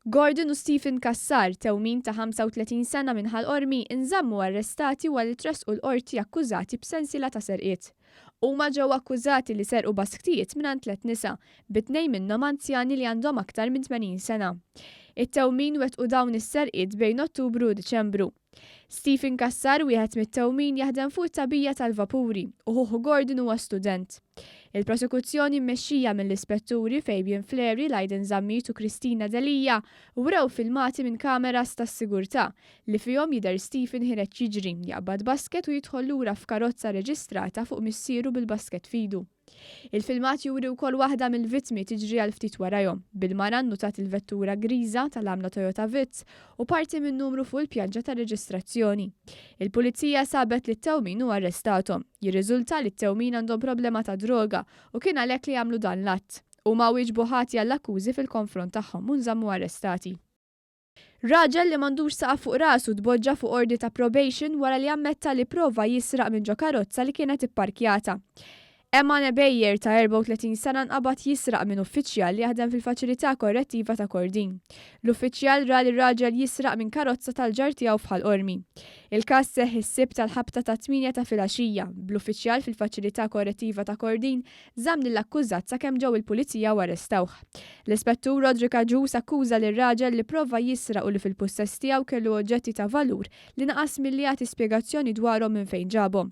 Gordon u Stephen Cassar, tewmin ta' 35 sena minn Ħal Qormi, inżammu arrestati wara li tressqu l-Qorti akkużati b'sensiela ta' serqiet. Huma ġew akkużati li serqu basktijiet mingħand 3 nisa, b'2 minnhom anzjani li għandhom aktar minn 80 sena. It-tewmin wettqu dawn is-serqiet bejn Ottubru u Diċembru. Stephen Cassar, wieħed mit-tewmin, jaħdem fuq it-tagħbija tal-vapuri u ħuħu Gordon huwa student. Il-Prosekuzzjoni mmexxija mill-Ispetturi Fabian Fleri, Lydon Zammit u Christina Delia wrew filmati minn kameras tas-sigurtà li fihom jidher Stephen ħireġ jiġri jaqbad basket u jidħol lura f'karozza reġistrata fuq missieru bil-basket f'idu. Il-filmat juri wkoll waħda mill-vittmi tiġri għal ftit warahom, bil-mara nnutat il-vettura griża tal-għamla Toyota Vitz u parti minn numru fuq il-pjanċa tar-reġistrazzjoni. Il-pulizija sabet li t-tewmin u arrestatom. Jirriżulta li t-tewmin għandhom problema ta' droga u kien għalhekk li jagħmlu dan l-att. Huma wieġbu ħati għall-akkużi fil-konfront tagħhom u nżammu arrestati. Raġel li m'għandux saqa fuq rasu tboġġa fuq ordi ta' probation wara li ammetta li prova jisraq minn ġo karozza li kienet ipparkjata. Emma Nebejjer ta' 34 sena nqabad jisraq minn uffiċjal li jaħdem fil-faċilità korrettiva ta' Kordin. L-uffiċjal ra li r-raġel jisraq minn karozza tal-ġarr tiegħu f'Ħal Qormi. Il-każ seħħ is-sibt tal-ħabta ta' 8 ta' filgħaxija bl-uffiċjal fil-faċilità korrettiva ta' Kordin żamm lill-akkużat sakemm ġew il-pulizija u arrestawh. L-Ispettur akkuża lir-raġel li prova jisraq u li fil-pussess tiegħu kellu oġġetti ta' valur li naqas milli jagħti spjegazzjoni dwarhom minn fejn ġabhom.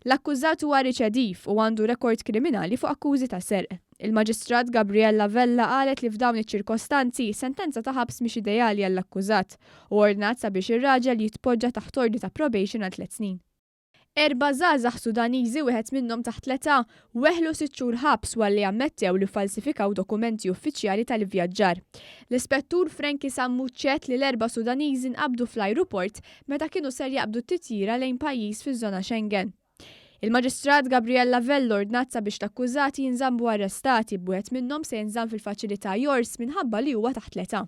L-akkużat huwa riċediv u għandu rekord kriminali fuq akkużi ta' serq. Il-Maġistrat Gabriella Vella qalet li f'dawn iċ-ċirkostanzi sentenza ta' ħabs mhix ideali għall-akkużat u ordnat sabiex ir-raġel jitpoġġa taħt ordi ta' probation għal 3 snin. 4 żgħażagħ Sudaniżi wieħed minnhom taħt l-età weħlu 6 xhur ħabs walli ammettew li falsifikaw dokumenti uffiċjali tal-ivvjaġġar. L-Ispettur Frankie sammuċċett li l-4 Sudaniżi nqabdu fl-ajruport meta kienu ser jaqbdu t-titjira lejn pajjiż fiż-żona Schengen. Il-Maġistrat Gabriella Vella ordnat sabiex l-akkużati jinżammu arrestati b'wieħed minnhom se jinżamm fil-faċilità Jors minħabba li huwa taħt l-età.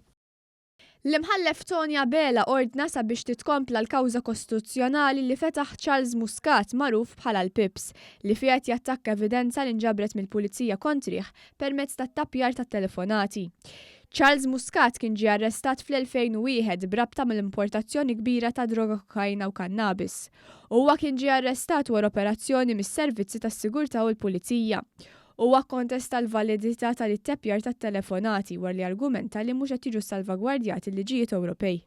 L-imħallef Tonja Bela ordna sabiex titkompla l-kawża kostituzzjonali li fetaħ Charles Muscat magħruf bħala l-Pips li fiha jattakka evidenza li nġabret mill-pulizija kontrih permezz tat-tappjar tat-telefonati. Charles Muscat kien ġie arrestat fl-2001 brabta mill-importazzjoni kbira ta' droga kokaina u kannabis. Huwa kien ġie arrestat wara operazzjoni mis-servizzi tas-sigurtà u l-pulizija. Huwa kontesta l-validità tal-ittappjar tat-telefonati wara li argumenta li mhux qed jiġu salvagwardjati l-liġijiet Ewropej.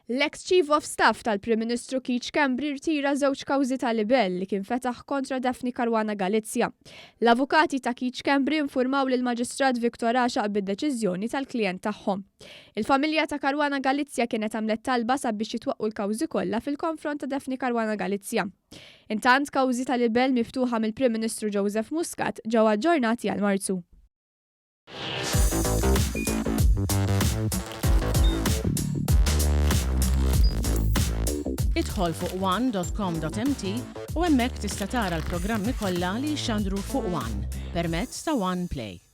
L-ex-Chief of Staff tal-Prim Ministru Keith Schembri rtira 2 kawżi ta' libel li kien fetaħ kontra Daphne Caruana Galizja. L-avukati ta' Keith Schembri informaw lill-Maġistrat Viktor Għaxaq bid-deċiżjoni tal-klijent tagħhom. Il-familja ta' Caruana Galizja kienet għamlet talba sabiex jitwaqqu l-kawżi kollha fil-konfront ta' Daphne Caruana Galizja. Intant kawżi ta' libel miftuħa mill-Prim Ministru Joseph Muscat ġew aġġornati għal Marzu. Idħol fuq one.com.mt u hemmhekk tista' tara l-programmi kollha li jxandru fuq One permezz ta' One Play.